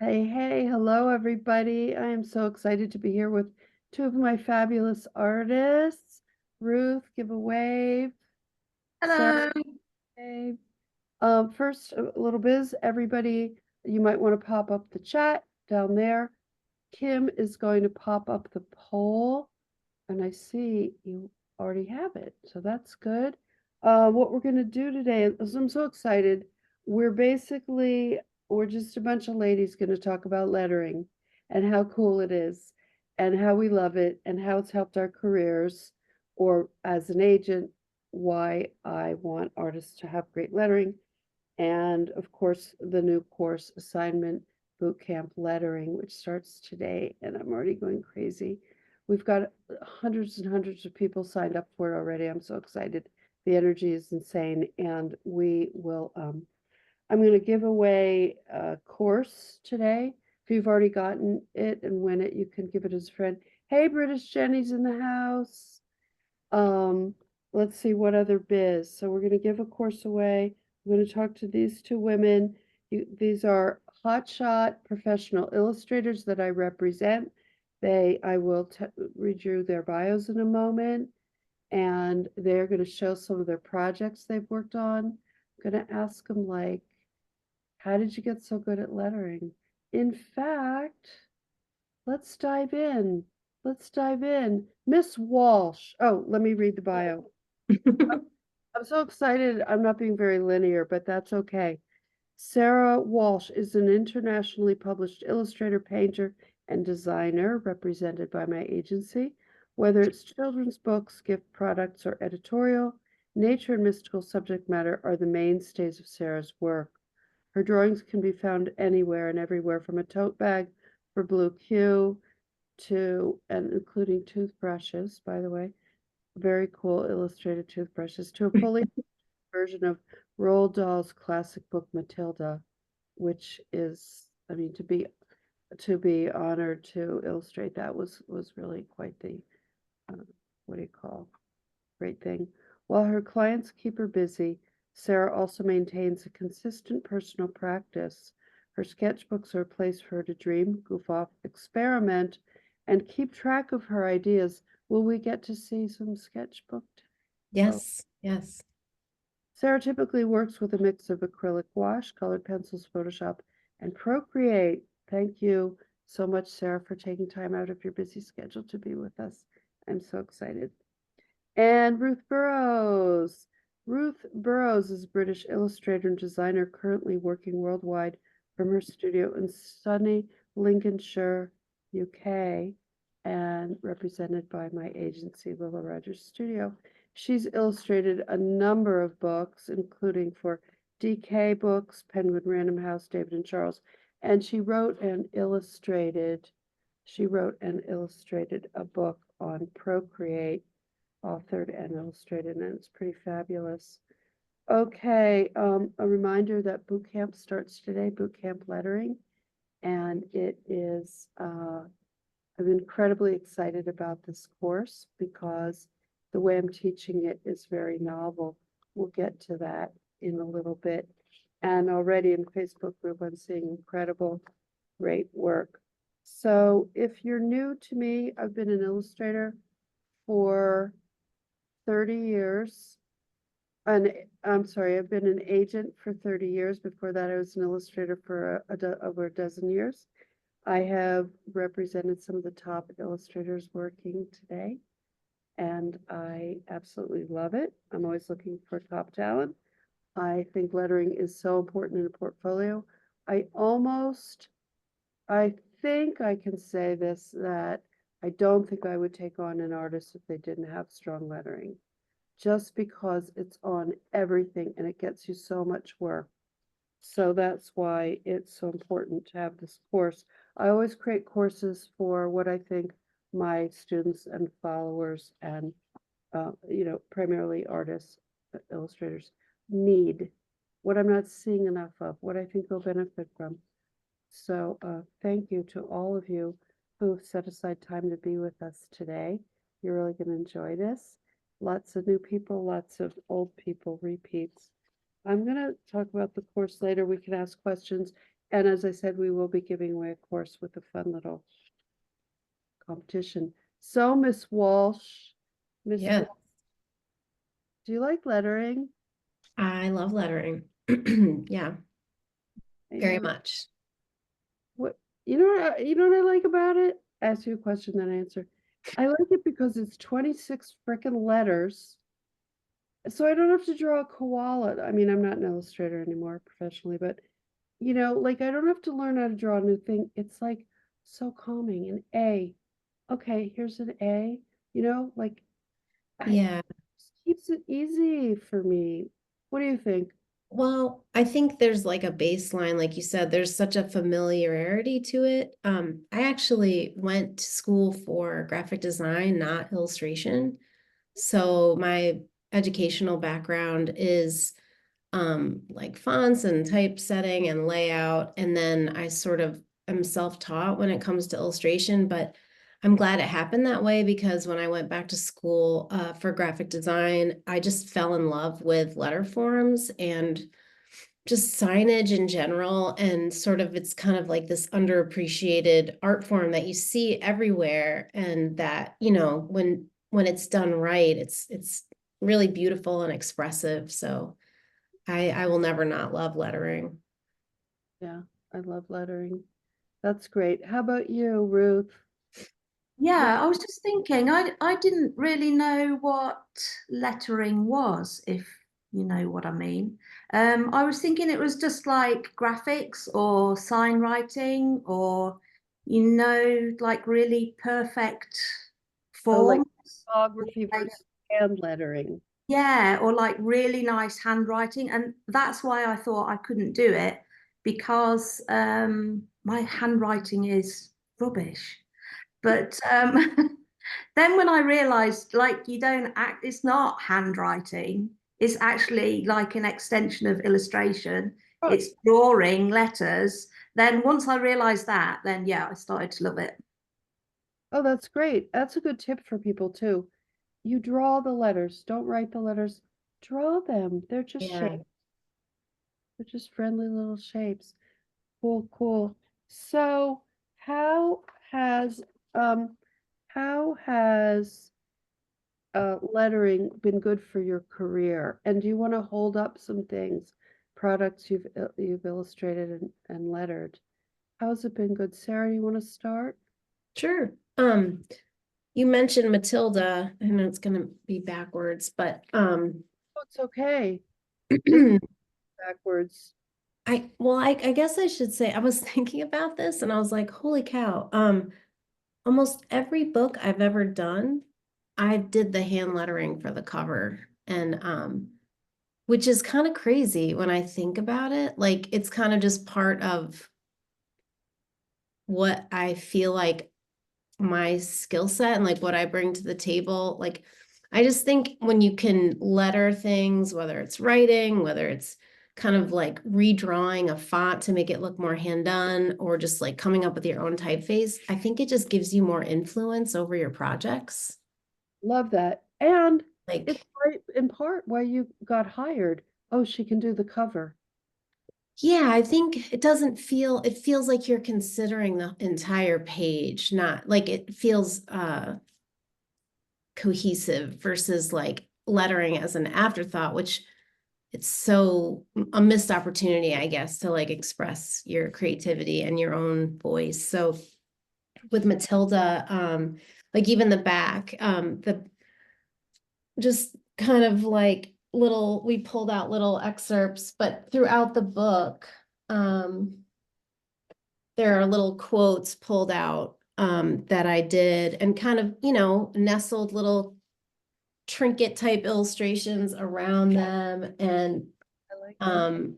Hey, hello everybody. I am so excited to be here with two of my fabulous artists. Ruth, give a wave. Sarah, Hello. wave. First, a little biz. Everybody, you might want to pop up the chat down there. Kim is going to pop up the poll, and I see you already have it, so that's good. What we're going to do today is I'm so excited. We're just a bunch of ladies going to talk about lettering and how cool it is and how we love it and how it's helped our careers, or as an agent, why I want artists to have great lettering, and of course the new course, Assignment Bootcamp Lettering, which starts today, and I'm already going crazy. We've got hundreds and hundreds of people signed up for it already. I'm so excited. The energy is insane, and I'm going to give away a course today. If you've already gotten it and win it, you can give it as a friend. Hey, British Jenny's in the house. Um, let's see what other biz. So we're going to give a course away. I'm going to talk to these two women. These are hotshot professional illustrators that I represent. I will read you their bios in a moment, and they're going to show some of their projects they've worked on. I'm going to ask them, like, how did you get so good at lettering? In fact, let's dive in. Let's dive in. Miss Walsh. Oh, let me read the bio. I'm so excited. I'm not being very linear, but that's okay. Sarah Walsh is an internationally published illustrator, painter, and designer represented by my agency. Whether it's children's books, gift products, or editorial, nature and mystical subject matter are the mainstays of Sarah's work. Her drawings can be found anywhere and everywhere, from a tote bag for Blue Q and including toothbrushes, by the way, very cool illustrated toothbrushes, to a fully version of Roald Dahl's classic book Matilda, which is, I mean, to be honored to illustrate that was really quite the what do you call, great thing. While her clients keep her busy, Sarah also maintains a consistent personal practice. Her sketchbooks are a place for her to dream, goof off, experiment, and keep track of her ideas. Will we get to see some sketchbook? Oh, Yes, yes. Sarah typically works with a mix of acrylic wash, colored pencils, Photoshop, and Procreate. Thank you so much, Sarah, for taking time out of your busy schedule to be with us. I'm so excited. And Ruth Burrows. Ruth Burrows is a British illustrator and designer currently working worldwide from her studio in sunny Lincolnshire, UK, and represented by my agency, Lilla Rogers Studio. She's illustrated a number of books, including for DK Books, Penguin Random House, David and Charles, and she wrote and illustrated a book on Procreate, authored and illustrated, and it's pretty fabulous. Okay, a reminder that boot camp starts today, boot camp lettering, and I'm incredibly excited about this course because the way I'm teaching it is very novel. We'll get to that in a little bit. And already in Facebook group, I'm seeing incredible, great work. So if you're new to me, I've been an illustrator for 30 years. I'm sorry, I've been an agent for 30 years. Before that, I was an illustrator for over a dozen years. I have represented some of the top illustrators working today, and I absolutely love it. I'm always looking for top talent. I think lettering is so important in a portfolio. I almost, I think I can say this, that I don't think I would take on an artist if they didn't have strong lettering, just because it's on everything and it gets you so much work. So that's why it's so important to have this course. I always create courses for what I think my students and followers and, primarily artists, illustrators need, what I'm not seeing enough of, what I think they'll benefit from. So thank you to all of you who've set aside time to be with us today. You're really going to enjoy this. Lots of new people, lots of old people, repeats. I'm going to talk about the course later. We can ask questions. And as I said, we will be giving away a course with a fun little competition. So, Miss Walsh, Miss, Yeah, do you like lettering? I love lettering. Yeah, I very know. much. What you know what I like about it? Ask you a question, then answer. I like it because it's 26 frickin' letters. So I don't have to draw a koala. I mean, I'm not an illustrator anymore professionally, but like I don't have to learn how to draw a new thing. It's like so calming. An A. Okay, here's an A. Like I Yeah. just keeps it easy for me. What do you think? Well, I think there's like a baseline, like you said, there's such a familiarity to it. I actually went to school for graphic design, not illustration. So my educational background is like fonts and typesetting and layout. And then I sort of am self-taught when it comes to illustration, but I'm glad it happened that way because when I went back to school for graphic design, I just fell in love with letter forms and just signage in general. And sort of it's kind of like this underappreciated art form that you see everywhere. And that, when it's done right, it's really beautiful and expressive. So I will never not love lettering. Yeah, I love lettering. That's great. How about you, Ruth? What Yeah, I was just thinking, I didn't really know what lettering was, if you know what I mean. I was thinking it was just like graphics or sign writing or, like really perfect oh, like forms. photography Like, versus hand lettering. yeah, or like really nice handwriting. And that's why I thought I couldn't do it because my handwriting is rubbish. But then when I realized, like, you don't act, it's not handwriting, it's actually like an extension of illustration, Oh, it's drawing letters. Then once I realized that, then yeah, I started to love it. oh, that's great. That's a good tip for people too. You draw the letters. Don't write the letters. Draw them. They're just Yeah. shapes. They're just friendly little shapes. Cool, cool. So, how has um how has lettering been good for your career? And do you want to hold up some things, products you've illustrated and lettered? How has it been good? Sarah, you want to start? Sure. You mentioned Matilda. I know it's gonna be backwards, but Oh, it's okay. It's backwards. I guess I should say I was thinking about this and I was like, holy cow. Almost every book I've ever done, I did the hand lettering for the cover. And which is kind of crazy when I think about it. Like it's kind of just part of what I feel like my skill set and like what I bring to the table. Like, I just think when you can letter things, whether it's writing, whether it's kind of like redrawing a font to make it look more hand done, or just like coming up with your own typeface, I think it just gives you more influence over your projects. Love that. And it's Like, right in part why you got hired. Oh, she can do the cover. yeah, I think it feels like you're considering the entire page, not like it feels cohesive versus like lettering as an afterthought, which it's so a missed opportunity, I guess, to like express your creativity and your own voice. So with Matilda, like even the back, the just kind of like we pulled out little excerpts, but throughout the book, there are little quotes pulled out that I did and kind of, nestled little trinket type illustrations around them. And I like that. um,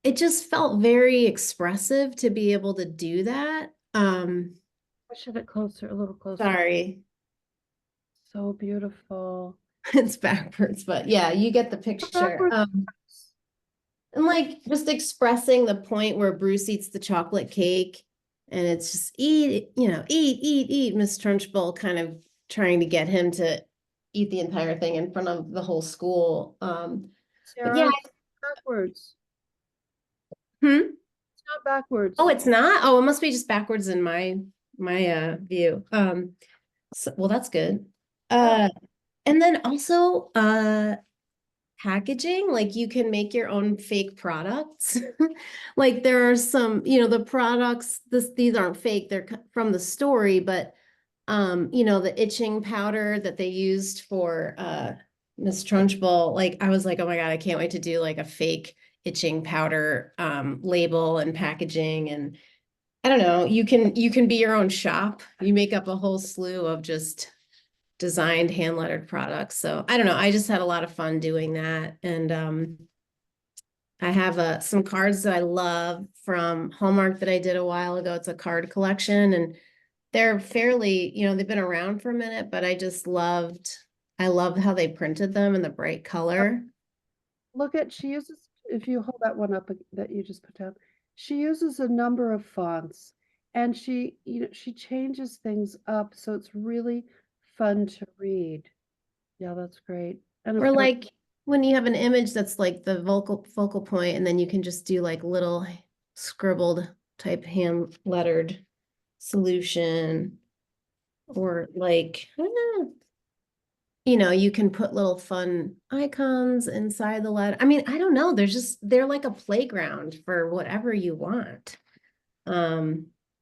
it just felt very expressive to be able to do that. Push it closer, a little closer. Sorry, So beautiful. it's backwards, but yeah, you get the picture. Backwards. And like just expressing the point where Bruce eats the chocolate cake and it's just eat, eat, Miss Trunchbull kind of trying to get him to eat the entire thing in front of the whole school. But yeah, Sarah, it's backwards. hmm? It's not backwards. Oh, it's not? Oh, it must be just backwards in my view. So, well, that's good. And then also packaging, like you can make your own fake products. Like there are some, the products, these aren't fake, they're from the story, but the itching powder that they used for Miss Trunchbull, like I was like, oh my God, I can't wait to do like a fake itching powder label and packaging. And I don't know, you can be your own shop. You make up a whole slew of just designed hand lettered products. So I don't know, I just had a lot of fun doing that. And I have some cards that I love from Hallmark that I did a while ago. It's a card collection, and they're fairly, they've been around for a minute, but I loved how they printed them in the bright color. Look at, she uses, if you hold that one up that you just put down, she uses a number of fonts, and she changes things up, so it's really fun to read. Yeah, that's great. And of Or course, like when you have an image that's like the focal point, and then you can just do like little scribbled type hand lettered solution, or like, I don't know, you can put little fun icons inside the letter. I mean, I don't know. They're like a playground for whatever you want. I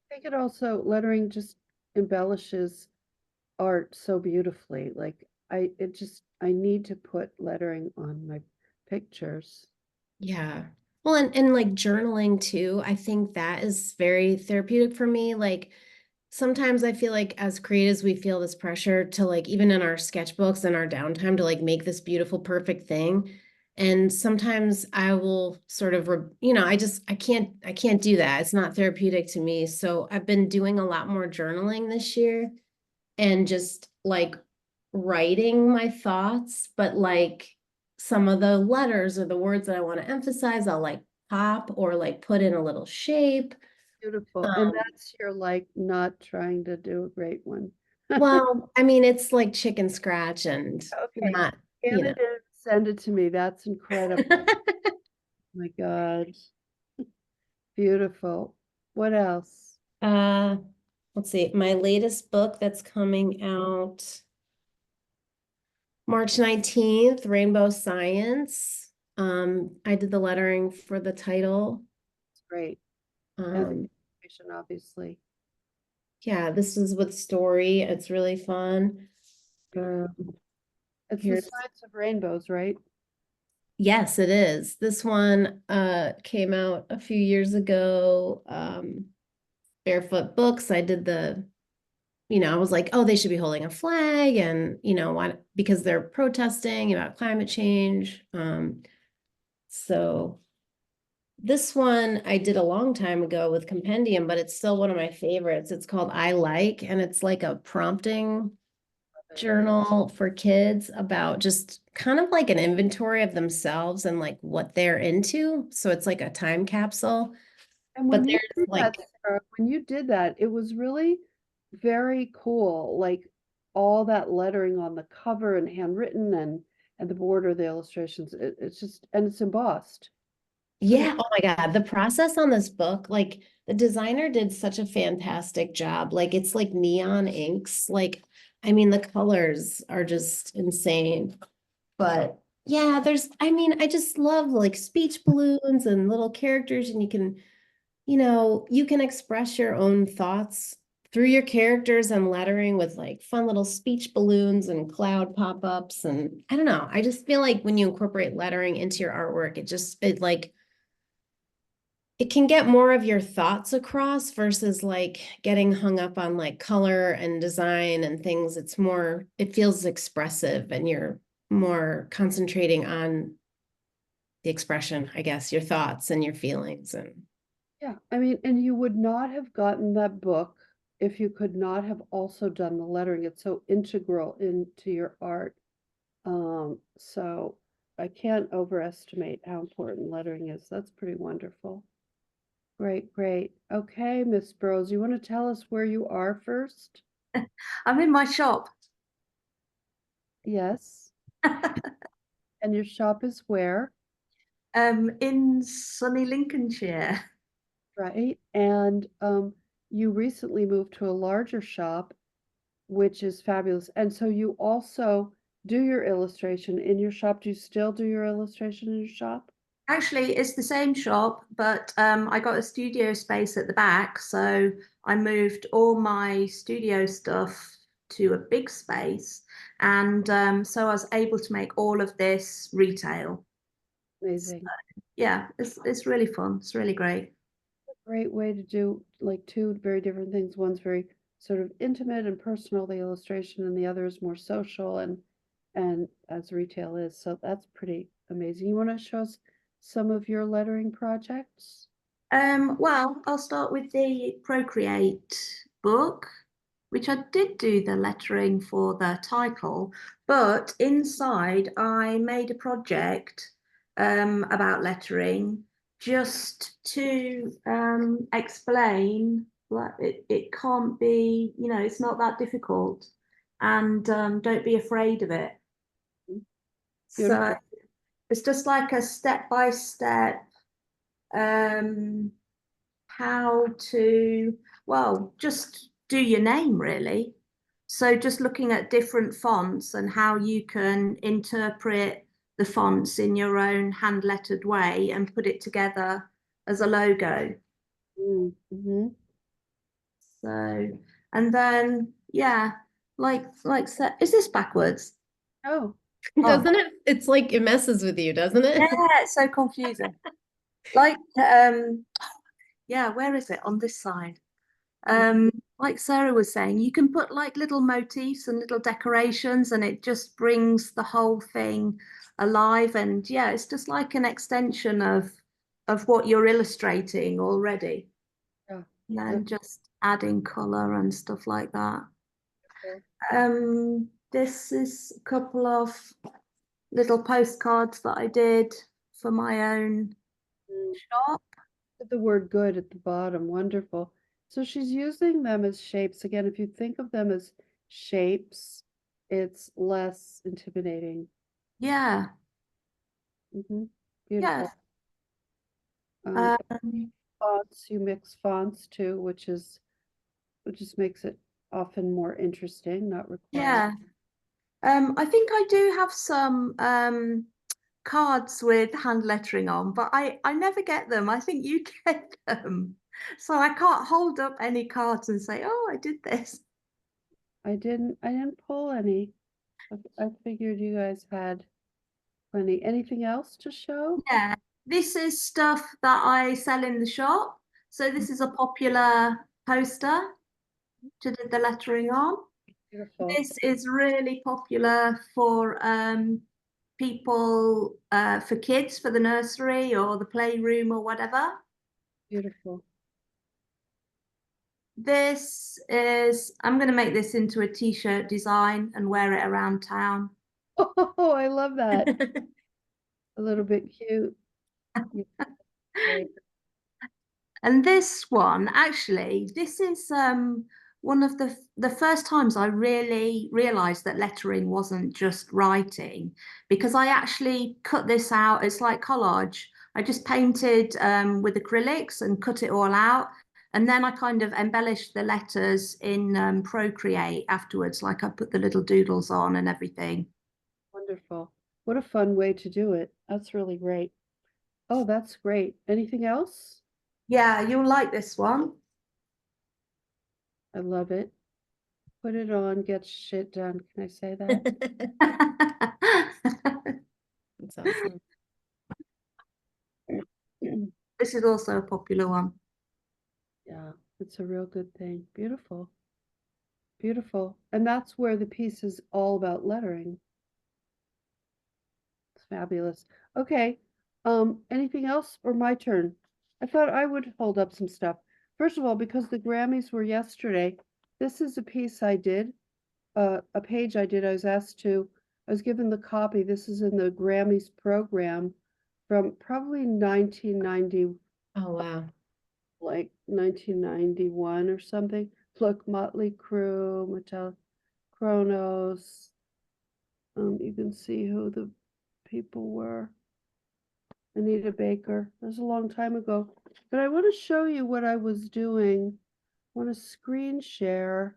think it also, lettering just embellishes art so beautifully. Like I need to put lettering on my pictures. Yeah. Well, and like journaling too, I think that is very therapeutic for me. Like sometimes I feel like as creatives, we feel this pressure to like, even in our sketchbooks and our downtime, to like make this beautiful, perfect thing. And sometimes I will sort of, I can't do that. It's not therapeutic to me. So I've been doing a lot more journaling this year, and just like writing my thoughts, but like some of the letters or the words that I want to emphasize, I'll like pop or like put in a little shape. Beautiful. And that's your, like, not trying to do a great one. Well, I mean, it's like chicken scratch and Okay, not, scan it in, send it to me. That's incredible. Oh my God. Beautiful. What else? uh, let's see, my latest book that's coming out March 19th, Rainbow Science. I did the lettering for the title. It's great. And the Um, information, obviously. yeah, this is with story. It's really fun. It's the Here's, science of rainbows, right? yes, it is. This one came out a few years ago. Barefoot Books. I did I was like, oh, they should be holding a flag, and why, because they're protesting about climate change. So this one I did a long time ago with Compendium, but it's still one of my favorites. It's called I Like, and it's like a prompting journal for kids about just kind of like an inventory of themselves and like what they're into. So it's like a time capsule, And but when you there's did like, that, Sarah, when you did that, it was really very cool. Like all that lettering on the cover and handwritten, and the border, the illustrations. It's just, and it's embossed. Pretty. yeah, oh my God, the process on this book, like the designer did such a fantastic job. Like it's like neon inks. Like, I mean, the colors are just insane. But yeah, I just love like speech balloons and little characters, and you can express your own thoughts through your characters and lettering with like fun little speech balloons and cloud pop-ups. And I don't know, I just feel like when you incorporate lettering into your artwork, it can get more of your thoughts across versus like getting hung up on like color and design and things. It feels expressive, and you're more concentrating on the expression, I guess, your thoughts and your feelings. And Yeah, I mean, and you would not have gotten that book if you could not have also done the lettering. It's so integral into your art. So I can't overestimate how important lettering is. That's pretty wonderful. Great, great. Okay, Miss Burrows, you want to tell us where you are first? I'm in my shop. Yes. And your shop is where? In sunny Lincolnshire. right? And you recently moved to a larger shop, which is fabulous. And so you also do your illustration in your shop. Do you still do your illustration in your shop? Actually, it's the same shop, but I got a studio space at the back, so I moved all my studio stuff to a big space, and so I was able to make all of this retail. So, Amazing. yeah, it's really fun. It's really great. Great way to do like two very different things. One's very sort of intimate and personal, the illustration, and the other is more social and as retail is. So that's pretty amazing. You want to show us some of your lettering projects? Well, I'll start with the Procreate book, which I did do the lettering for the title, but inside I made a project about lettering just to explain that it can't be, it's not that difficult, and don't be afraid of it. So Beautiful. it's just like a step-by-step um how to, well, just do your name really. So just looking at different fonts and how you can interpret the fonts in your own hand lettered way and put it together as a logo. Mm-hmm. So, and then, yeah, is this backwards? Oh, Oh, Doesn't it? It's like it messes with you, doesn't yeah, it? it's so confusing. Like, yeah, where is it? On this side. Um, like Sarah was saying, you can put like little motifs and little decorations, and it just brings the whole thing alive. And yeah, it's just like an extension of what you're illustrating already, yeah. and then That's just adding color and stuff like that. cool. This is a couple of little postcards that I did for my own Mm. shop. Put the word good at the bottom. Wonderful. So she's using them as shapes. Again, if you think of them as shapes, it's less intimidating. Yeah, Hmm. yeah. Beautiful. Um, Fonts, you mix fonts too, which just makes it often more interesting, not required. yeah. I think I do have some cards with hand lettering on, but I never get them. I think you get them. So I can't hold up any cards and say, "Oh, I did this." I didn't pull any. I figured you guys had plenty. Anything else to show? Yeah, this is stuff that I sell in the shop. So this is a popular poster to do the lettering on. Beautiful. This is really popular for people, for kids, for the nursery or the playroom or whatever. Beautiful. This is, I'm going to make this into a t-shirt design and wear it around town. Oh, I love that. A little bit cute. Yeah, great. And this one, actually, this is one of the first times I really realized that lettering wasn't just writing, because I actually cut this out. It's like collage. I just painted with acrylics and cut it all out. And then I kind of embellished the letters in Procreate afterwards, like I put the little doodles on and everything. Wonderful. What a fun way to do it. That's really great. Oh, that's great. Anything else? Yeah, you'll like this one. I love it. Put it on, get shit done. Can I say that? That's awesome. This is also a popular one. Yeah, it's a real good thing. Beautiful. Beautiful. And that's where the piece is all about lettering. It's fabulous. Okay. Anything else or my turn? I thought I would hold up some stuff. First of all, because the Grammys were yesterday, this is a piece I did, a page I did. I was given the copy. This is in the Grammys program from probably 1990, Oh, wow. like 1991 or something. Look, Motley Crue, Mattel, Kronos. You can see who the people were. Anita Baker. That was a long time ago. but I want to show you what I was doing. I want to screen share.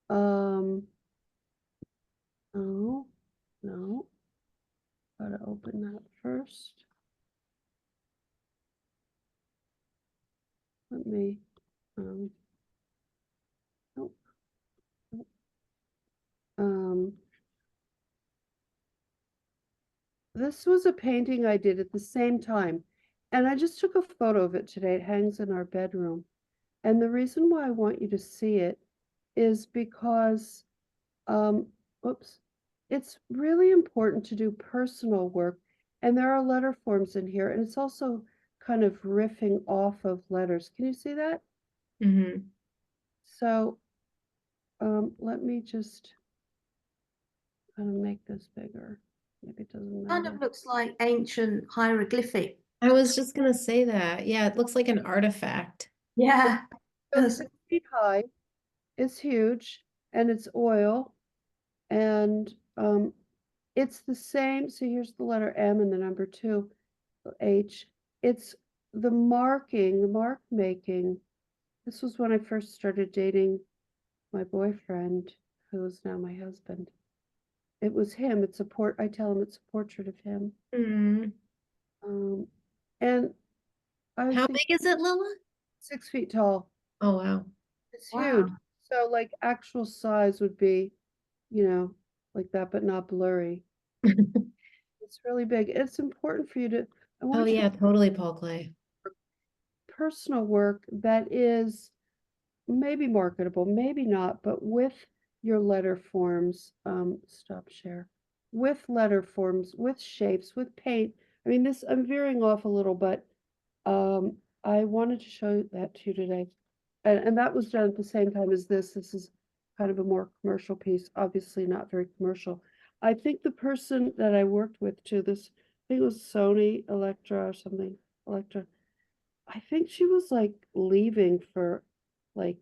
Oh, no. Gotta open that first. Let me, nope. Nope. This was a painting I did at the same time, and I just took a photo of it today. It hangs in our bedroom. And the reason why I want you to see it is because, oops, it's really important to do personal work. And there are letter forms in here, and it's also kind of riffing off of letters. Can you see that? Mhm. So, let me just kind of make this bigger. Maybe it doesn't Kind matter. of looks like ancient hieroglyphic. I was just gonna say that. Yeah, it looks like an artifact. Yeah. So Does. 6 feet high, it's huge, and it's oil, and it's the same. So here's the letter M and the number 2, H. It's the marking, the mark making. This was when I first started dating my boyfriend, who is now my husband. It was him. It's a I tell him it's a portrait of him. Mm. And I was How thinking big is it, Lilla? 6 feet tall. Oh, wow. It's huge. Wow. So like actual size would be, like that, but not blurry. It's really big. It's important for you to, I Oh, want you to yeah, totally Paul Clay. personal work that is maybe marketable, maybe not, but with your letter forms, stop share, with letter forms, with shapes, with paint. I mean, this, I'm veering off a little, but I wanted to show that to you today. And that was done at the same time as this. This is kind of a more commercial piece, obviously not very commercial. I think the person that I worked with too, this, I think it was Sony Electra or something, Electra. I think she was like leaving for like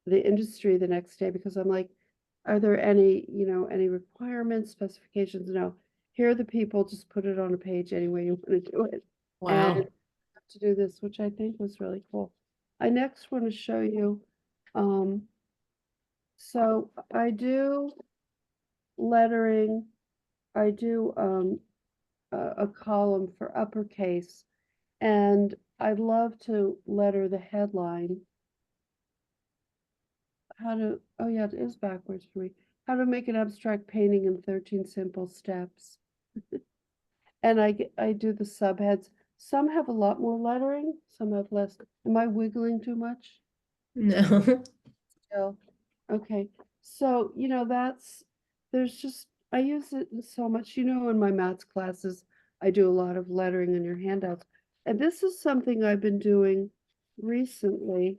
the industry the next day because I'm like, are there any, any requirements, specifications? No. Here are the people, just put it on a page any way you want to do it. And Wow. to do this, which I think was really cool. I next want to show you, so I do lettering, I do a column for uppercase, and I love to letter the headline. Oh yeah, it is backwards for me. How to make an abstract painting in 13 simple steps. And I do the subheads. Some have a lot more lettering, some have less. Am I wiggling too much? No. Still. Okay. So, there's just, I use it so much. In my maths classes, I do a lot of lettering in your handouts. And this is something I've been doing recently.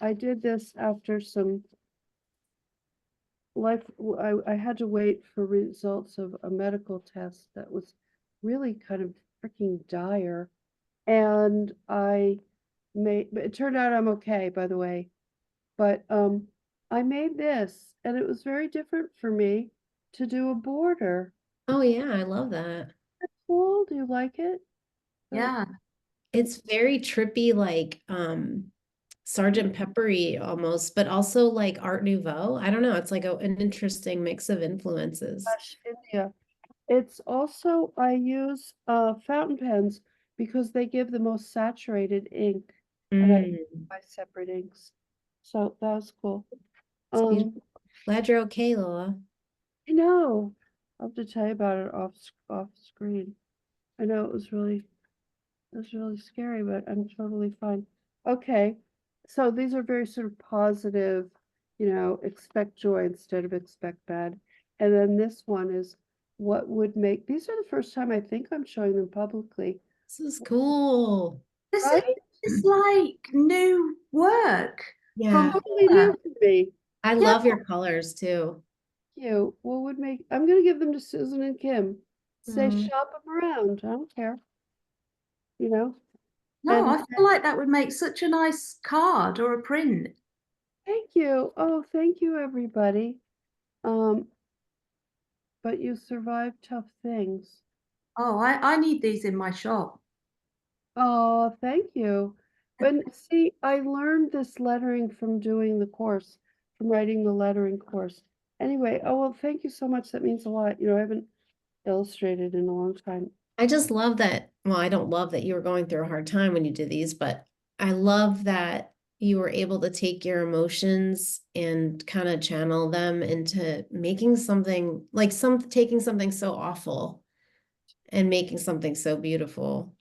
I did this after some I had to wait for results of a medical test that was really kind of freaking dire. And but it turned out I'm okay, by the way. But I made this, and it was very different for me to do a border. Oh, yeah, I love that. That's cool. Do you like it? Yeah. It's very trippy, like Sergeant Peppery almost, but also like Art Nouveau. I don't know. It's like an interesting mix of influences. Gosh, India. It's also, I use fountain pens because they give the most saturated ink, and I Mm, buy separate inks. So that was cool. it's Um, beautiful. Glad you're okay, Lola. I know. I'll have to tell you about it off screen. I know it was really scary, but I'm totally fine. Okay. So these are very sort of positive, expect joy instead of expect bad. And then this one is what would make, these are the first time I think I'm showing them publicly, This is cool. This is right? it's like new work from Yeah, Totally Lilla. new for me. I Yeah. love your colors too. You, what would make, I'm gonna give them to Susan and Kim. Say Mm. shop them around. I don't care, you know? No, And I feel like that would make such a nice card or a print. thank you. Oh, thank you, everybody. Um, but you survived tough things. Oh, I need these in my shop. Oh, thank you. And see, I learned this lettering from doing the course, from writing the lettering course. Anyway, oh, well, thank you so much. That means a lot. I haven't illustrated in a long time. I just love that. Well, I don't love that you were going through a hard time when you did these, but I love that you were able to take your emotions and kind of channel them into making something like taking something so awful and making something so beautiful.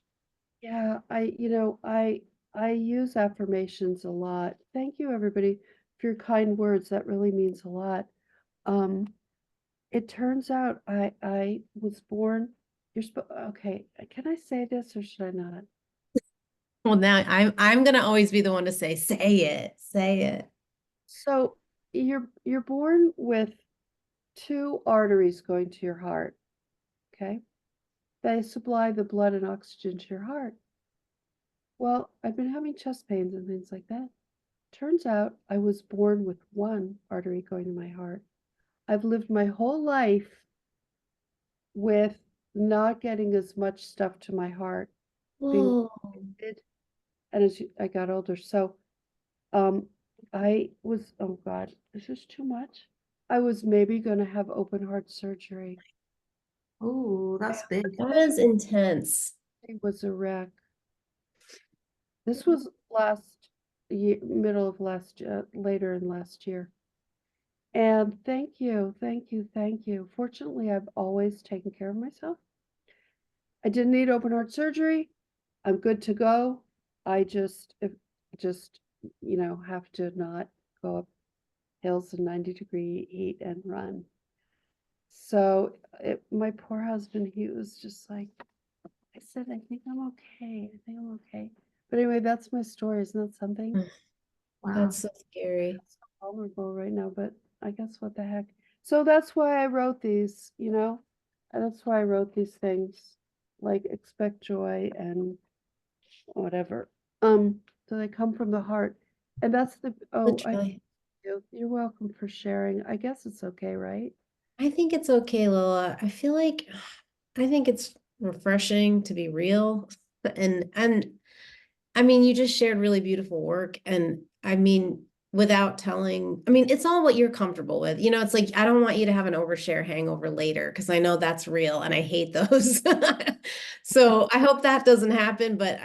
Yeah, I use affirmations a lot. Thank you, everybody, for your kind words. That really means a lot. Um, it turns out I was born. Okay. Can I say this or should I not? Well, now I'm gonna always be the one to say it, say it. So you're born with two arteries going to your heart. Okay, they supply the blood and oxygen to your heart. Well, I've been having chest pains and things like that. Turns out I was born with one artery going to my heart. I've lived my whole life with not getting as much stuff to my heart being Whoa. did, and I got older. So um I was, oh God, this is too much. I was maybe gonna have open heart surgery. Oh, that's big. That is intense. It was a wreck. This was last year, middle of later in last year. And thank you, thank you, thank you. Fortunately, I've always taken care of myself. I didn't need open heart surgery. I'm good to go. I just, have to not go up hills in 90-degree heat and run. So my poor husband, he was just like, I said, I think I'm okay. I think I'm okay. But anyway, that's my story. Isn't that something? Wow. That's so scary. So vulnerable right now, but I guess what the heck. So that's why I wrote these, and that's why I wrote these things, like expect joy and whatever. So they come from the heart. And that's Literally. you're welcome for sharing. I guess it's okay, right? I think it's okay, Lila. I think it's refreshing to be real. And I mean, you just shared really beautiful work. And I mean, without telling, I mean, it's all what you're comfortable with. It's like I don't want you to have an overshare hangover later because I know that's real and I hate those. So I hope that doesn't happen, but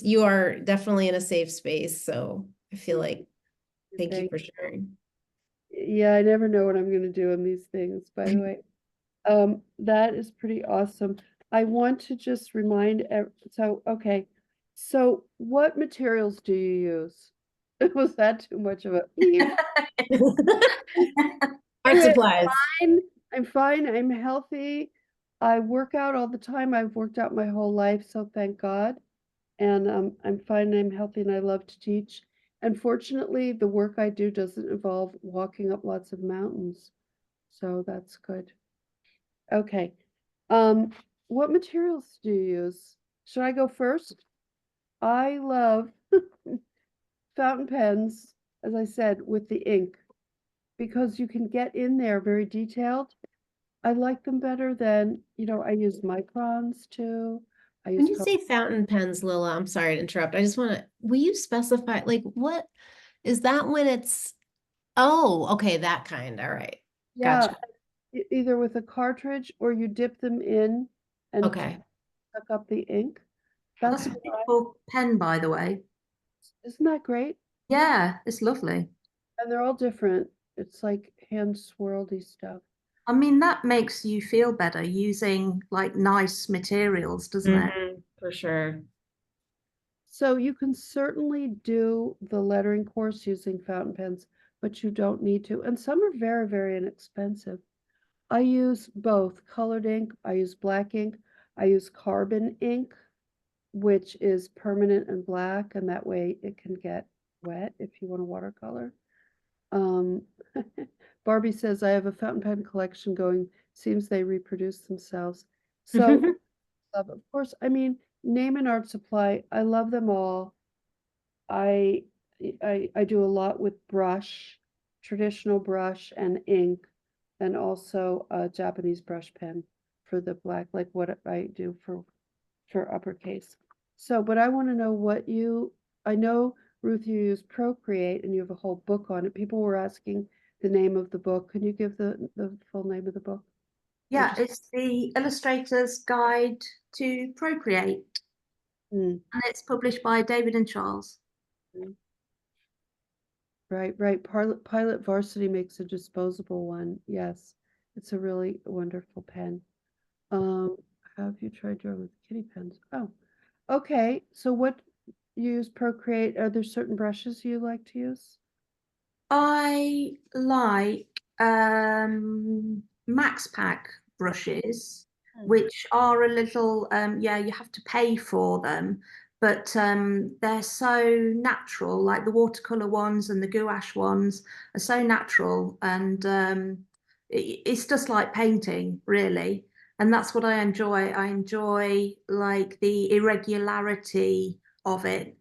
you are definitely in a safe space. So I feel like thank you Thank for sharing. Yeah, I never know what I'm going to do in these things, by the way. That is pretty awesome. I want to just remind, okay. So what materials do you use? Was that too much of a beep? Art Anyway, supplies. I'm fine. I'm healthy. I work out all the time. I've worked out my whole life, so thank God. And I'm fine. I'm healthy, and I love to teach. Unfortunately, the work I do doesn't involve walking up lots of mountains, so that's good. Okay. Um, what materials do you use? Should I go first? I love fountain pens, as I said, with the ink, because you can get in there very detailed. I like them better than, I use microns too. I When use you say fountain pens, Lila, I'm sorry to interrupt. I just want to, will you specify, like, what is that when it's, oh, okay, that kind. All right. yeah, Gotcha. either with a cartridge or you dip them in and Okay. suck up the ink. That's That's a what beautiful pen, by the way. isn't that great? Yeah, it's lovely. And they're all different. It's like hand swirly stuff. I mean, that makes you feel better using like nice materials, doesn't it? For sure. So you can certainly do the lettering course using fountain pens, but you don't need to. And some are very, very inexpensive. I use both colored ink. I use black ink. I use carbon ink, which is permanent and black, and that way it can get wet if you want to watercolor. Um, Barbie says, I have a fountain pen collection going. Seems they reproduce themselves. So, of course, I mean, name an art supply. I love them all. I I do a lot with brush, traditional brush and ink, and also a Japanese brush pen for the black, like what I do for uppercase. So, but I want to know what I know, Ruth, you use Procreate and you have a whole book on it. People were asking the name of the book. Can you give the full name of the book? Yeah, it's the Illustrator's Guide to Procreate, Mm, and it's published by David and Charles. mm. Right. Pilot Varsity makes a disposable one. Yes, it's a really wonderful pen. Have you tried drawing with kitty pens? Oh, okay. So what you use Procreate? Are there certain brushes you like to use? I like Max Pack brushes, Hmm. which are a little, yeah, you have to pay for them, but they're so natural. Like the watercolor ones and the gouache ones are so natural, and it's just like painting, really. And that's what I enjoy. I enjoy like the irregularity of it.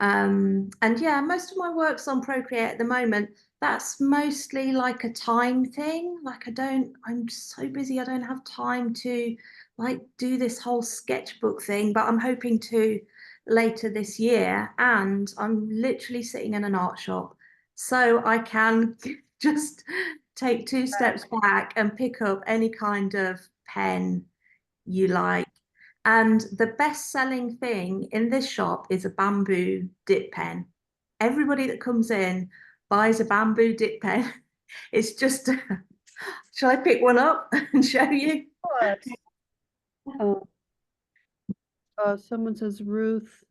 And yeah, most of my work's on Procreate at the moment. That's mostly like a time thing. Like I'm so busy, I don't have time to like do this whole sketchbook thing, but I'm hoping to later this year. And I'm literally sitting in an art shop. So I can just take two steps back and pick up any kind of pen you like. And the best-selling thing in this shop is a bamboo dip pen. Everybody that comes in buys a bamboo dip pen. It's just, shall I pick one up and show you? What? Someone says, Ruth,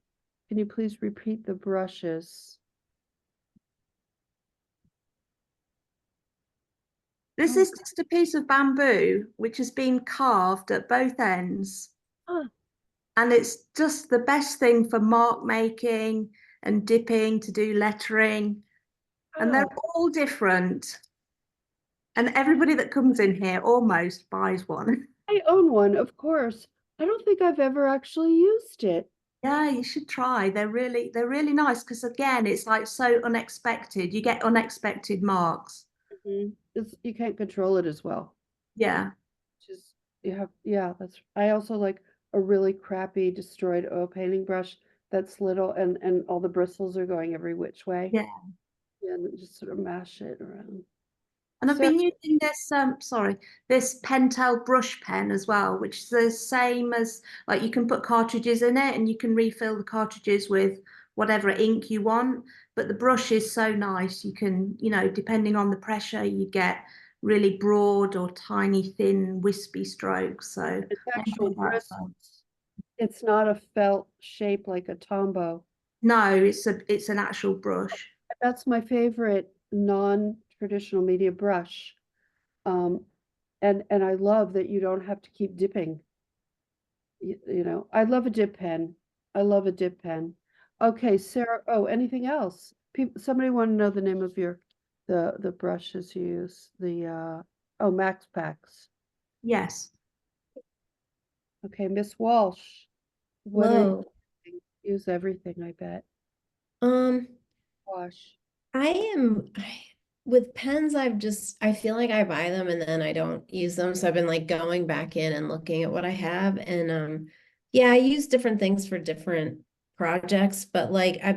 can you please repeat the brushes? This Oh, is just a piece of bamboo which has been carved at both ends. ah, And it's just the best thing for mark making and dipping to do lettering. And they're oh, all different. And everybody that comes in here almost buys one. I own one, of course. I don't think I've ever actually used it. Yeah, you should try. They're really nice because again, it's like so unexpected. You get unexpected marks. You can't control it as well. Yeah. Just you have, yeah, I also like a really crappy destroyed oil painting brush that's little and all the bristles are going every which way. Yeah. Yeah, and then just sort of mash it around. And I've So, been using this this Pentel brush pen as well, which is the same as like you can put cartridges in it and you can refill the cartridges with whatever ink you want. But the brush is so nice. You can, depending on the pressure, you get really broad or tiny, thin, wispy strokes. So it's I actual enjoy that as well. bristles. It's not a felt shape like a Tombow. No, it's an actual brush. That's my favorite non-traditional media brush. Um, and I love that you don't have to keep dipping. I love a dip pen. I love a dip pen. Okay, Sarah. Oh, anything else? Somebody want to know the name of the brushes you use. Max Packs. Yes. Okay, Miss Walsh. What are you Hello. using? Use everything, I bet. Um, Wash. with pens, I feel like I buy them and then I don't use them. So I've been like going back in and looking at what I have. And yeah, I use different things for different projects, but like I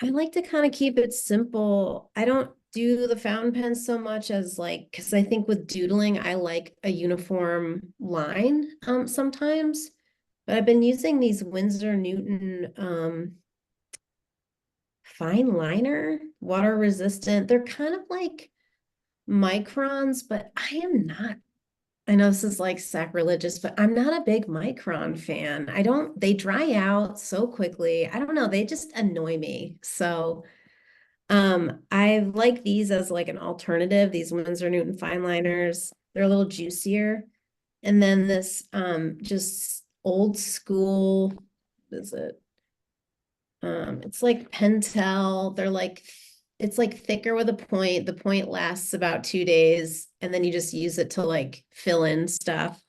like to kind of keep it simple. I don't do the fountain pens so much as like, because I think with doodling, I like a uniform line sometimes. But I've been using these Winsor Newton fine liner, water resistant. They're kind of like microns, but I know this is like sacrilegious, but I'm not a big micron fan. They dry out so quickly. I don't know, they just annoy me. So I like these as like an alternative, these Winsor Newton fine liners. They're a little juicier. And then this just old school, what is it? It's like Pentel. It's like thicker with a point. The point lasts about 2 days, and then you just use it to like fill in stuff.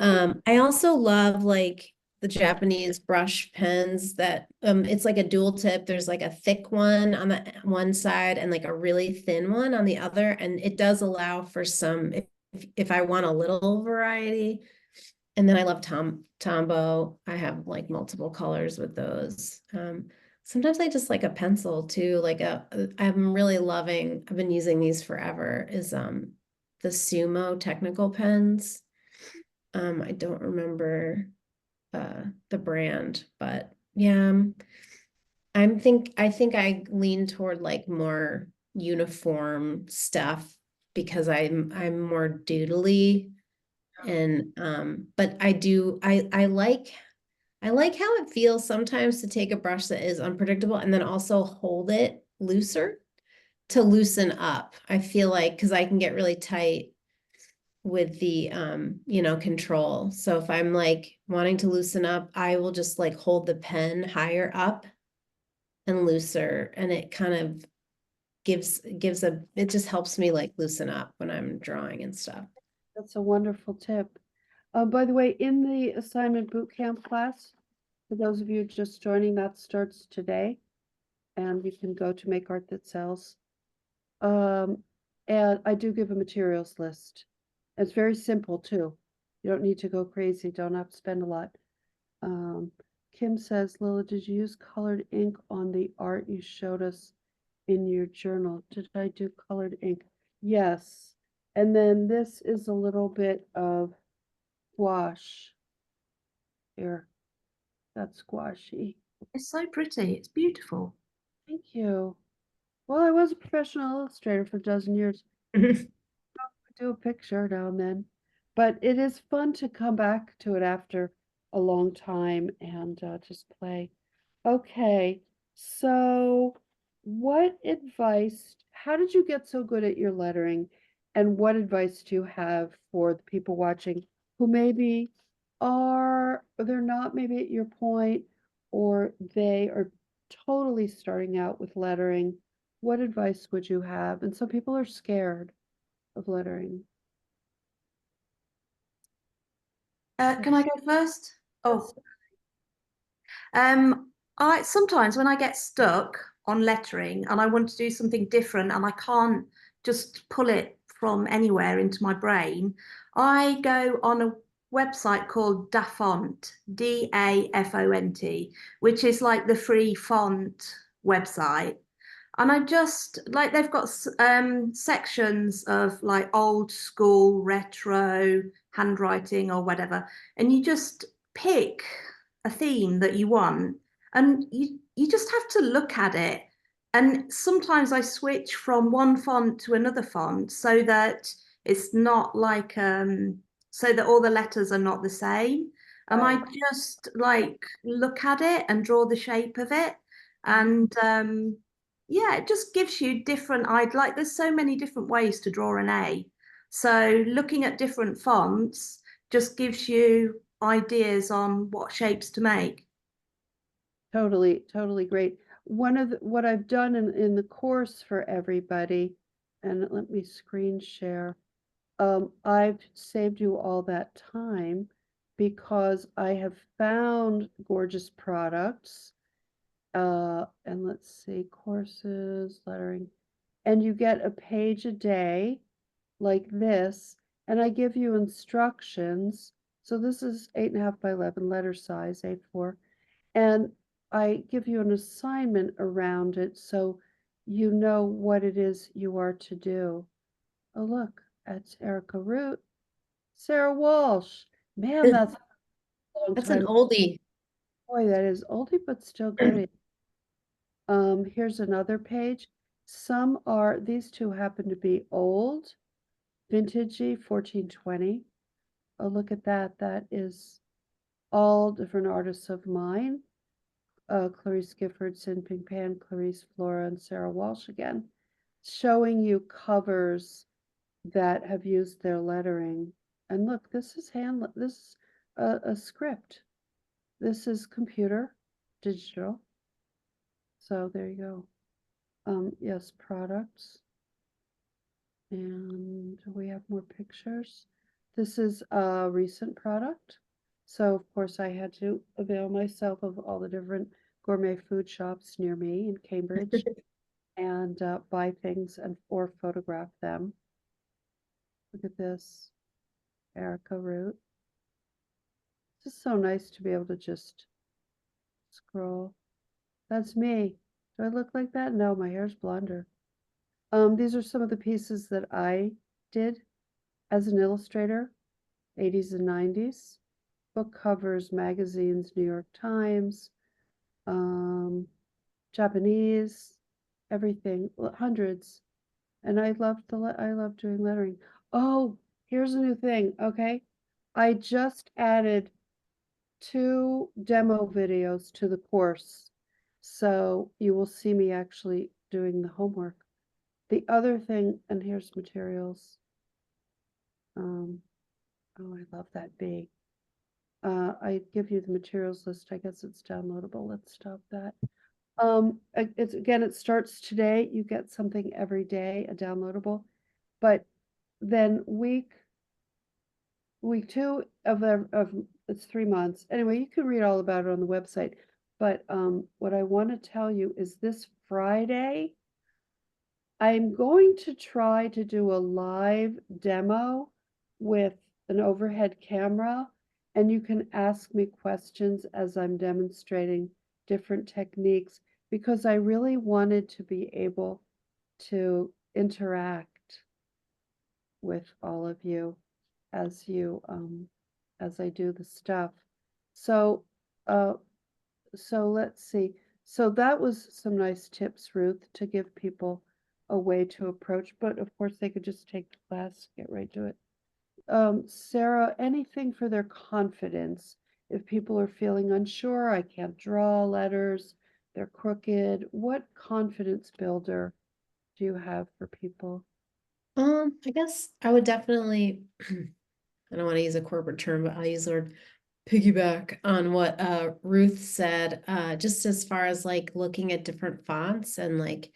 I also love like the Japanese brush pens that it's like a dual tip. There's like a thick one on the one side and like a really thin one on the other. And it does allow for some if I want a little variety. And then I love Tombow. I have like multiple colors with those. Sometimes I just like a pencil too. I'm really loving, I've been using these forever, is the Sumo technical pens. I don't remember the brand, but yeah, I think I lean toward like more uniform stuff because I'm more doodly. And but I like how it feels sometimes to take a brush that is unpredictable and then also hold it looser to loosen up. I feel like because I can get really tight with the control. So if I'm like wanting to loosen up, I will just like hold the pen higher up and looser, and it kind of it just helps me like loosen up when I'm drawing and stuff. That's a wonderful tip. By the way, in the Assignment Bootcamp class, for those of you just joining, that starts today, and you can go to Make Art That Sells. And I do give a materials list. It's very simple too. You don't need to go crazy, don't have to spend a lot. Kim says, Lilla, did you use colored ink on the art you showed us in your journal? Did I do colored ink? Yes. And then this is a little bit of gouache. Here, that's gouache. It's so pretty. It's beautiful. Thank you. Well, I was a professional illustrator for a dozen years. Do a picture now and then, but it is fun to come back to it after a long time and just play. Okay, so how did you get so good at your lettering? And what advice do you have for the people watching who they're not maybe at your point, or they are totally starting out with lettering? What advice would you have? And some people are scared of lettering. Can I go first? Oh, I sometimes when I get stuck on lettering and I want to do something different and I can't just pull it from anywhere into my brain, I go on a website called Dafont, Dafont, which is like the free font website. And I just like they've got sections of like old school, retro, handwriting or whatever, and you just pick a theme that you want, and you just have to look at it. And sometimes I switch from one font to another font so that it's not like so that all the letters are not the same. And I just like look at it and draw the shape of it. And yeah, it just gives you different, I'd like, there's so many different ways to draw an A. So looking at different fonts just gives you ideas on what shapes to make. Totally great. What I've done in the course for everybody, and let me screen share. I've saved you all that time because I have found gorgeous products. And let's see, courses, lettering, and you get a page a day like this, and I give you instructions. So this is 8.5 by 11 letter size, A4, and I give you an assignment around it so you know what it is you are to do. Oh, look, that's Erica Root. Sarah Walsh. Man, that's a long That's an time. oldie. Boy, that is oldie, but still goodie. Here's another page. These two happen to be old, vintagey, 1420. Oh, look at that. That is all different artists of mine. Clarice Gifford, Sin Ping Pan, Clarice Flora, and Sarah Walsh again, showing you covers that have used their lettering. And look, this is this is a script. This is computer, digital. So there you go. Yes, products. And we have more pictures. This is a recent product. So of course I had to avail myself of all the different gourmet food shops near me in Cambridge and buy things or photograph them. Look at this, Erica Root. It's just so nice to be able to just scroll. That's me. Do I look like that? No, my hair's blonder. These are some of the pieces that I did as an illustrator, 80s and 90s. Book covers, magazines, New York Times, Japanese, everything, hundreds. And I love doing lettering. Oh, here's a new thing, okay? I just added 2 demo videos to the course. So you will see me actually doing the homework. The other thing, and here's materials. Oh, I love that bee. I give you the materials list. I guess it's downloadable. Let's stop that. It's again, it starts today. You get something every day, a downloadable. But then week 2 of it's 3 months. Anyway, you can read all about it on the website. But what I want to tell you is this Friday, I'm going to try to do a live demo with an overhead camera, and you can ask me questions as I'm demonstrating different techniques, because I really wanted to be able to interact with all of you as as I do the stuff. So so let's see. So that was some nice tips, Ruth, to give people a way to approach, but of course they could just take the class, get right to it. Sarah, anything for their confidence? If people are feeling unsure, I can't draw letters, they're crooked, what confidence builder do you have for people? I guess I would definitely, I don't want to use a corporate term, but I'll use the word piggyback on what Ruth said, just as far as like looking at different fonts and like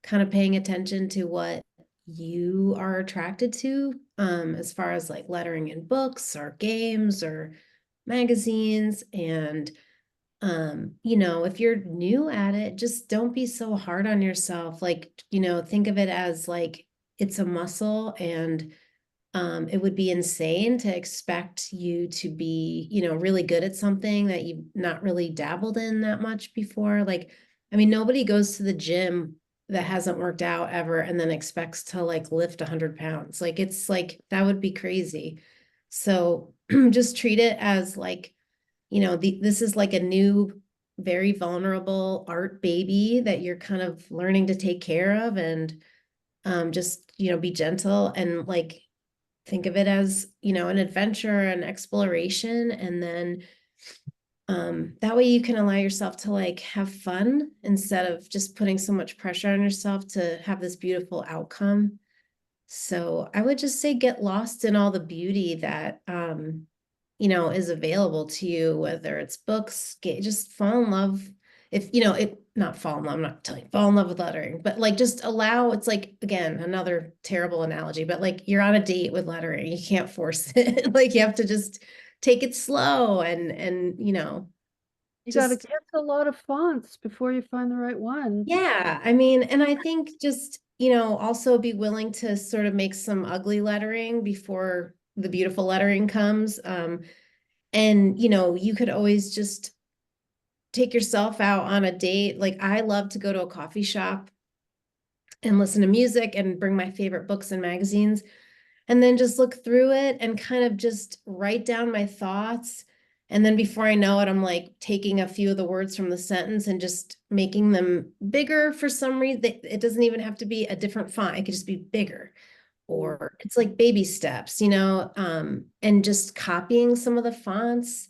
kind of paying attention to what you are attracted to, as far as like lettering in books or games or magazines. And you know, if you're new at it, just don't be so hard on yourself. Like, you know, think of it as like it's a muscle, and it would be insane to expect you to be, you know, really good at something that you've not really dabbled in that much before. Like, I mean, nobody goes to the gym that hasn't worked out ever and then expects to like lift 100 pounds. Like, it's like, that would be crazy. So just treat it as like, you know, this is like a new, very vulnerable art baby that you're kind of learning to take care of, and just, you know, be gentle and like, think of it as, you know, an adventure and exploration. And then that way you can allow yourself to like have fun instead of just putting so much pressure on yourself to have this beautiful outcome. So I would just say get lost in all the beauty that you know, is available to you, whether it's books, just fall in love. If, you know, it not fall in love, I'm not telling you, fall in love with lettering, but like just allow, it's like, again, another terrible analogy, but like you're on a date with lettering, you can't force it. Like you have to just take it slow and, you know, You got to just, get a lot of fonts before you find the right one. yeah, I mean, and I think just, you know, also be willing to sort of make some ugly lettering before the beautiful lettering comes. And, you know, you could always just take yourself out on a date. Like I love to go to a coffee shop and listen to music and bring my favorite books and magazines, and then just look through it and kind of just write down my thoughts. And then before I know it, I'm like taking a few of the words from the sentence and just making them bigger for some reason. It doesn't even have to be a different font. It could just be bigger, or it's like baby steps, you know, and just copying some of the fonts.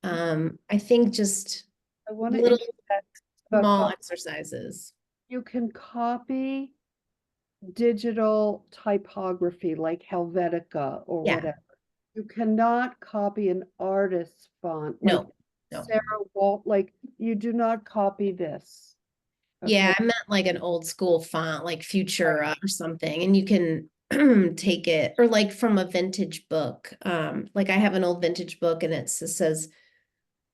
I think just I want to little interject about small copy. exercises. You can copy digital typography like Helvetica or Yeah, whatever. You cannot copy an artist's font like no. Sarah Walt, like you do not copy this. Yeah, Okay. I meant like an old school font, like Futura or something, and you can take it, or like from a vintage book. Like I have an old vintage book and it says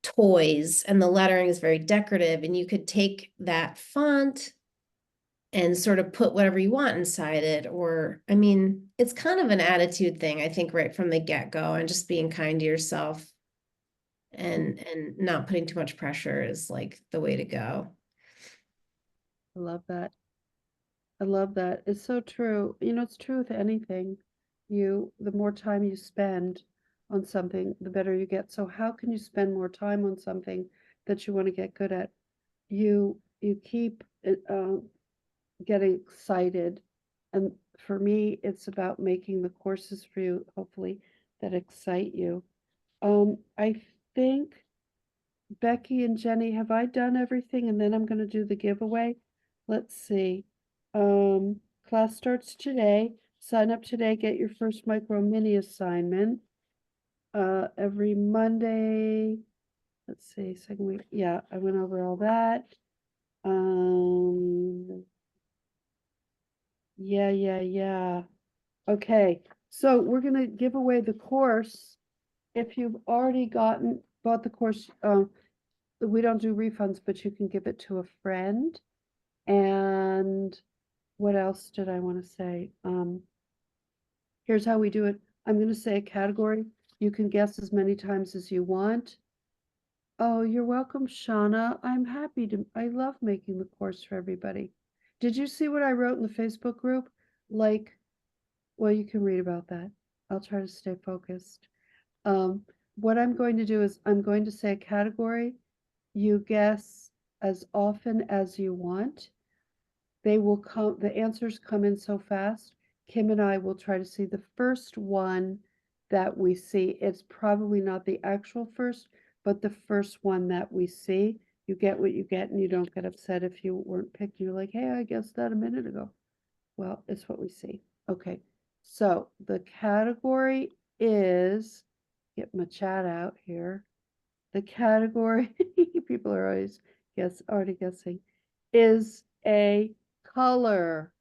toys, and the lettering is very decorative, and you could take that font and sort of put whatever you want inside it. Or, I mean, it's kind of an attitude thing, I think, right from the get-go, and just being kind to yourself. and not putting too much pressure is like the way to go. I love that. I love that. It's so true. You know, it's true with anything. The more time you spend on something, the better you get. So how can you spend more time on something that you want to get good at? You keep getting excited. And for me, it's about making the courses for you, hopefully, that excite you. I think Becky and Jenny, have I done everything? And then I'm going to do the giveaway. Let's see. Class starts today. Sign up today, get your first micro mini assignment. Every Monday. Let's see, second week. Yeah, I went over all that. Yeah. Okay, so we're gonna give away the course. If you've already bought the course, we don't do refunds, but you can give it to a friend. And what else did I want to say? Here's how we do it. I'm going to say a category. You can guess as many times as you want. Oh, you're welcome, Shauna. I love making the course for everybody. Did you see what I wrote in the Facebook group? Like, well, you can read about that. I'll try to stay focused. What I'm going to do is I'm going to say a category. You guess as often as you want. The answers come in so fast. Kim and I will try to see the first one that we see. It's probably not the actual first, but the first one that we see. You get what you get, and you don't get upset if you weren't picked. You're like, hey, I guessed that a minute ago. Well, it's what we see. Okay, so the category is, get my chat out here. The category, people are already guessing, is a color.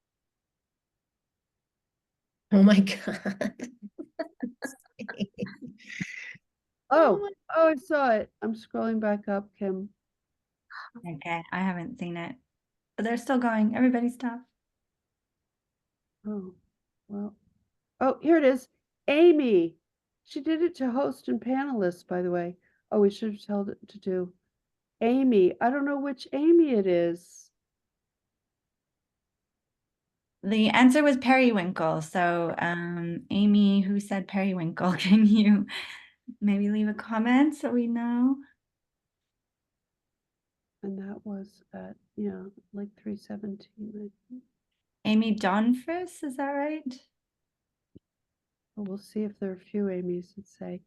Oh my God. Oh, I saw it. I'm scrolling back up, Kim. Okay, I haven't seen it. But they're still going. Everybody stop. Oh, well. Oh, here it is. Amy. She did it to host and panelists, by the way. Oh, we should have told it to do Amy. I don't know which Amy it is. The answer was periwinkle. So, Amy, who said periwinkle, can you maybe leave a comment so we know? And that was at, like 3:17, I think. Amy Donfris, is that right? Well, we'll see if there are a few Amy's that say.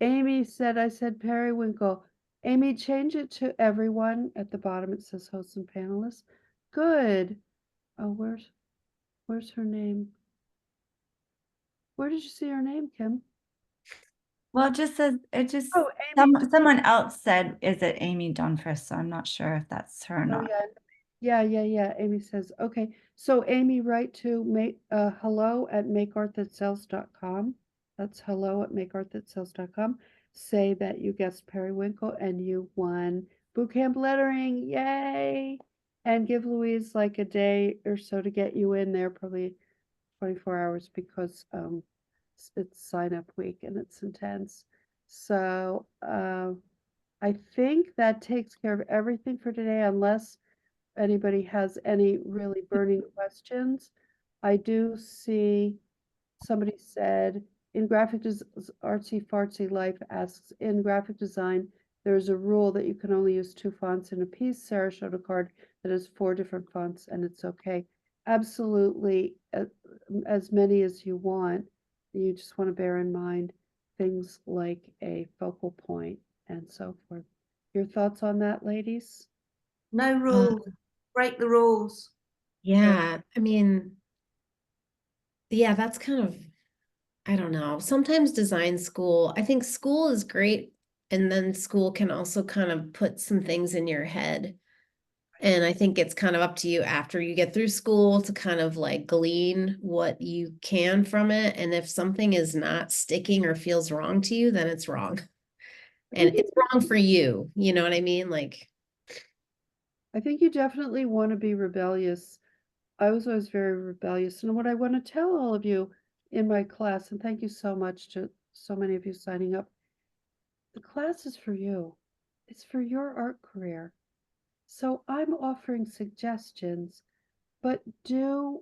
Amy said, I said periwinkle. Amy, change it to everyone. At the bottom, it says hosts and panelists. Good. Oh, where's her name? Where did you see her name, Kim? Well, it just says, Oh, Amy. someone else said, is it Amy Donfris? So I'm not sure if that's her or Oh, not. yeah. Amy says, okay. So Amy, write to hello@makeartthatsells.com. That's hello@makeartthatsells.com. Say that you guessed periwinkle and you won bootcamp lettering. Yay! And give Louise like a day or so to get you in there, probably 24 hours, because it's sign up week and it's intense. So I think that takes care of everything for today, unless anybody has any really burning questions. I do see somebody said in artsy fartsy life asks, in graphic design, there's a rule that you can only use 2 fonts in a piece. Sarah showed a card that has 4 different fonts and it's okay. Absolutely, as many as you want. You just want to bear in mind things like a focal point and so forth. Your thoughts on that, ladies? No rules. Break the rules. Yeah, I mean, yeah, that's kind of, I don't know. Sometimes design school, I think school is great, and then school can also kind of put some things in your head. And I think it's kind of up to you after you get through school to kind of like glean what you can from it. And if something is not sticking or feels wrong to you, then it's wrong. And it's wrong for you. You know what I mean? Like, I think you definitely want to be rebellious. I was always very rebellious. And what I want to tell all of you in my class, and thank you so much to so many of you signing up, the class is for you. It's for your art career. So I'm offering suggestions, but do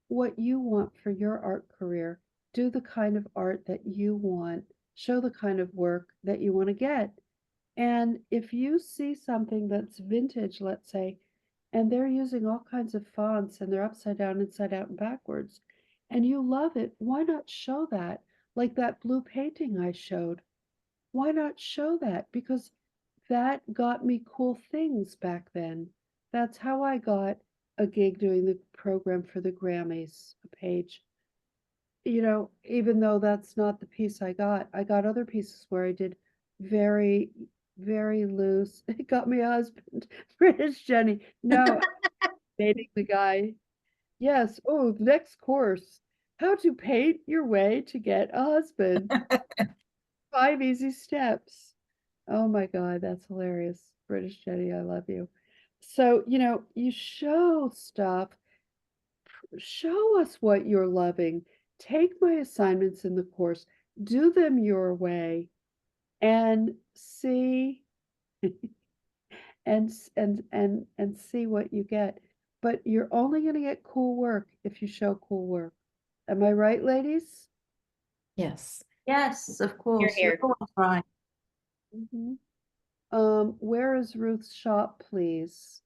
what you want for your art career. Do the kind of art that you want. Show the kind of work that you want to get. And if you see something that's vintage, let's say, and they're using all kinds of fonts and they're upside down, inside out, and backwards, and you love it, why not show that? Like that blue painting I showed. Why not show that? Because that got me cool things back then. That's how I got a gig doing the program for the Grammys, a page. You know, even though that's not the piece I got other pieces where I did very, very loose. It got me a husband, British Jenny. No, dating the guy. Yes. Oh, next course. How to paint your way to get a husband. 5 easy steps. Oh my God, that's hilarious. British Jenny, I love you. So, you know, you show stuff, show us what you're loving. Take my assignments in the course, do them your way, and see and see what you get. But you're only going to get cool work if you show cool work. Am I right, ladies? Yes. Yes, of course. here. You're always right. Mhm. Where is Ruth's shop, please?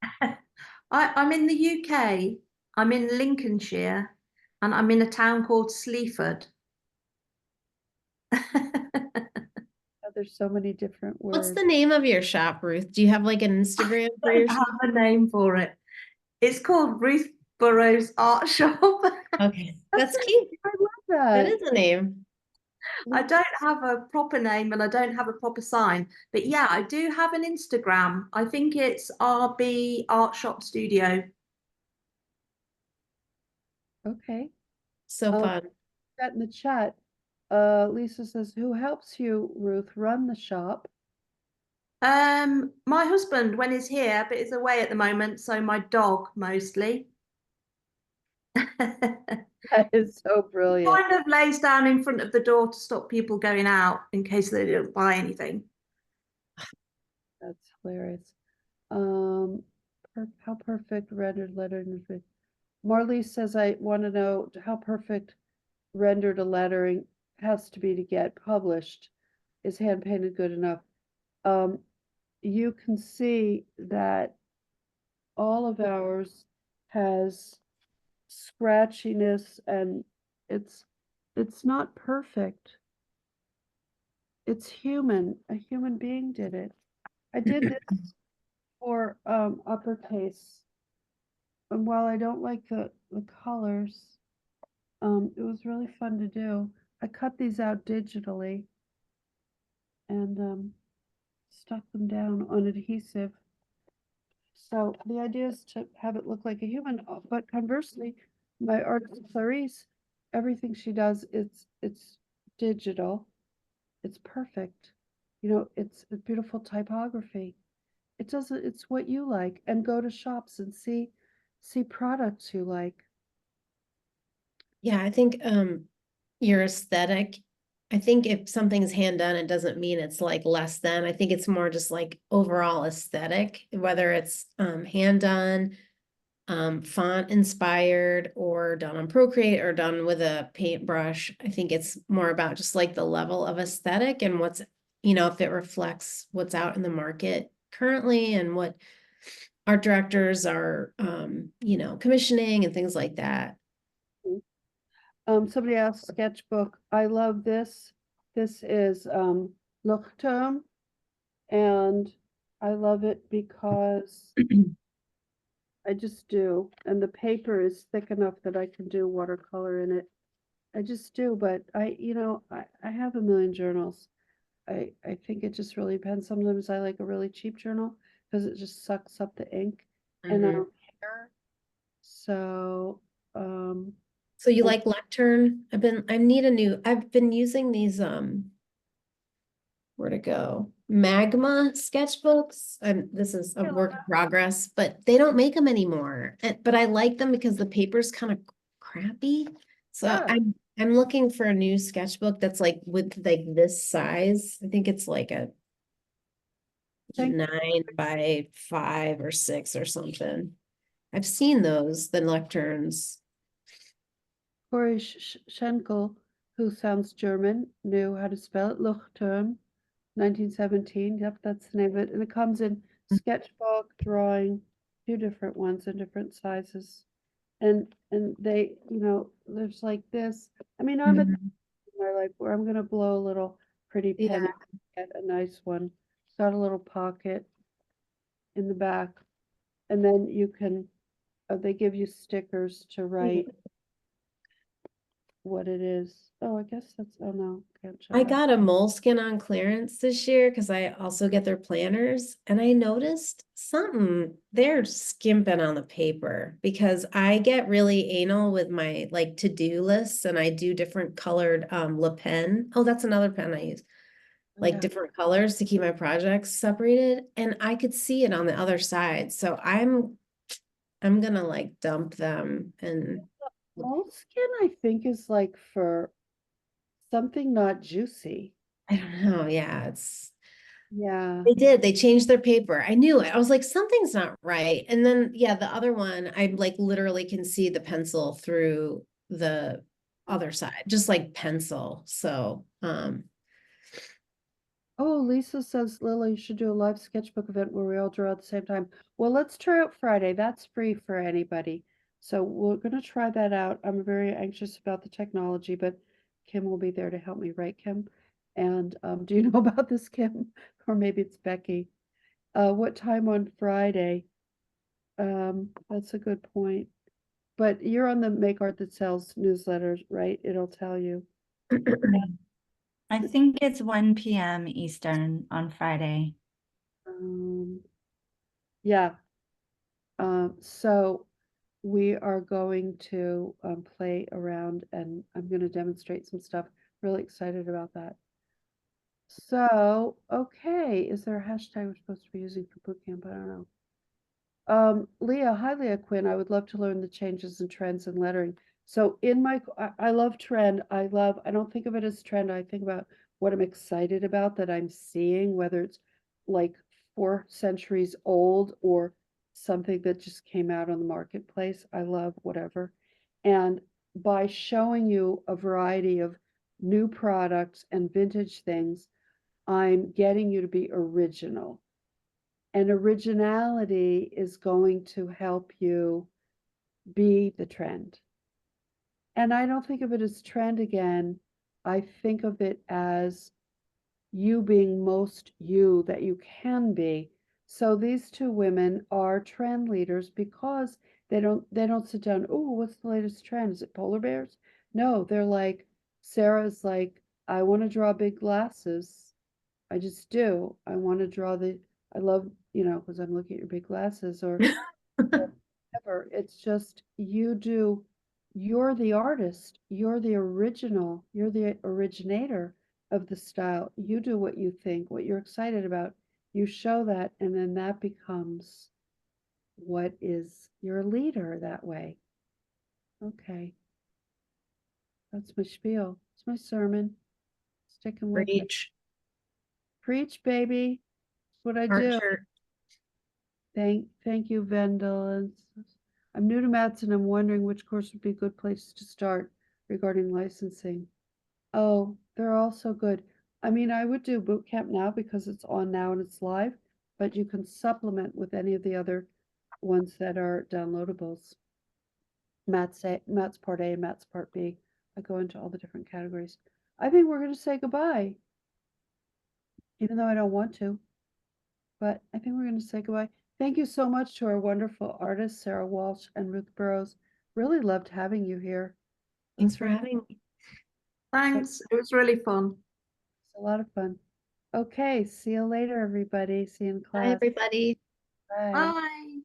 I'm in the UK. I'm in Lincolnshire, and I'm in a town called Sleaford. Oh, there's so many different What's words. the name of your shop, Ruth? Do you have like an Instagram for I your don't shop? have a name for it. It's called Ruth Burrows Art Shop. Okay, that's cute. I love that. That is a name. I don't have a proper name and I don't have a proper sign, but yeah, I do have an Instagram. I think it's RB Art Shop Studio. Okay. So fun. That in the chat. Lisa says, who helps you, Ruth, run the shop? My husband when he's here, but he's away at the moment, so my dog mostly. That is so brilliant. Kind of lays down in front of the door to stop people going out in case they don't buy anything. That's hilarious. How perfect rendered letter. Marley says, I want to know how perfect rendered a lettering has to be to get published. Is hand painted good enough? You can see that all of ours has scratchiness and it's not perfect. It's human. A human being did it. I did this for uppercase. And while I don't like the colors, it was really fun to do. I cut these out digitally and stuck them down on adhesive. So the idea is to have it look like a human, but conversely, my artist Clarice, everything she does, it's digital. It's perfect. You know, it's a beautiful typography. It doesn't, it's what you like. And go to shops and see products you like. Yeah, I think your aesthetic, I think if something's hand done, it doesn't mean it's like less than. I think it's more just like overall aesthetic, whether it's hand done, font inspired, or done on Procreate or done with a paintbrush. I think it's more about just like the level of aesthetic and what's, you know, if it reflects what's out in the market currently and what art directors are, you know, commissioning and things like that. Somebody asked sketchbook. I love this. This is Luchtum, and I love it because I just do. And the paper is thick enough that I can do watercolor in it. I just do, but you know, I have a million journals. I think it just really depends. Sometimes I like a really cheap journal because it just sucks up the ink and I don't care. So, So you like lectern? I've been using these, where to go? Magma sketchbooks. This is a work in progress, but they don't make them anymore. But I like them because the paper's kind of crappy. So Yeah. I'm looking for a new sketchbook that's like with like this size. I think it's like a Thank- 9 by 5 or 6 or something. I've seen those, the lecterns. Corey Schenkel, who sounds German, knew how to spell it. Luchtturm, 1917. Yep, that's the name of it. And it comes in sketchbook, drawing, two different ones in different sizes. And they, there's like this. I mean, I'm at Mhm. my life where I'm gonna blow a little pretty pen Yeah. and get a nice one. It's got a little pocket in the back, and then you can. They give you stickers to write what it is. Oh, I guess that's. Oh no, can't show I that. got a moleskin on clearance this year because I also get their planners, and I noticed something, they're skimping on the paper because I get really anal with my like to-do lists, and I do different colored Le Pen. Oh, that's another pen I use. Like Yeah. different colors to keep my projects separated, and I could see it on the other side. So I'm gonna like dump them and Moleskin, I think, is like for something not juicy. I don't know. Yeah, it's Yeah. they changed their paper. I knew it. I was like, something's not right. And then yeah, the other one, I like literally can see the pencil through the other side, just like pencil. So Oh, Lisa says, Lilla, you should do a live sketchbook event where we all draw at the same time. Well, let's try out Friday. That's free for anybody. So we're going to try that out. I'm very anxious about the technology, but Kim will be there to help me, right, Kim? And do you know about this, Kim? Or maybe it's Becky. What time on Friday? That's a good point. But you're on the Make Art That Sells newsletters, right? It'll tell you. I think it's 1 p.m. Eastern on Friday. Yeah. So we are going to play around and I'm going to demonstrate some stuff. Really excited about that. So, okay, is there a hashtag we're supposed to be using for bootcamp? I don't know. Leah, hi Leah Quinn. I would love to learn the changes and trends in lettering. So in my, I love trend. I don't think of it as trend. I think about what I'm excited about that I'm seeing, whether it's like 4 centuries old or something that just came out on the marketplace. I love whatever. And by showing you a variety of new products and vintage things, I'm getting you to be original. And originality is going to help you be the trend. And I don't think of it as trend again. I think of it as you being most you that you can be. So these two women are trend leaders because they don't sit down, oh, what's the latest trend? Is it polar bears? No, they're like, Sarah's like, I want to draw big glasses. I just do. I want to draw I love, because I'm looking at your big glasses or whatever. It's just you're the artist, you're the original, you're the originator of the style. You do what you think, what you're excited about. You show that, and then that becomes what is your leader that way. Okay, that's my spiel. It's my sermon. Sticking with it. Preach. Preach, baby. That's what I Art do. shirt. Thank you, Vendel. And I'm new to Maths and I'm wondering which course would be a good place to start regarding licensing. Oh, they're all so good. I mean, I would do boot camp now because it's on now and it's live, but you can supplement with any of the other ones that are downloadables. Maths Part A and Maths Part B. I go into all the different categories. I think we're going to say goodbye, even though I don't want to. But I think we're going to say goodbye. Thank you so much to our wonderful artists, Sarah Walsh and Ruth Burrows. Really loved having you here. Thanks for having me. Thanks. It was really fun. It's a lot of fun. Okay, see you later, everybody. See you in Bye, class. everybody. Bye. Bye.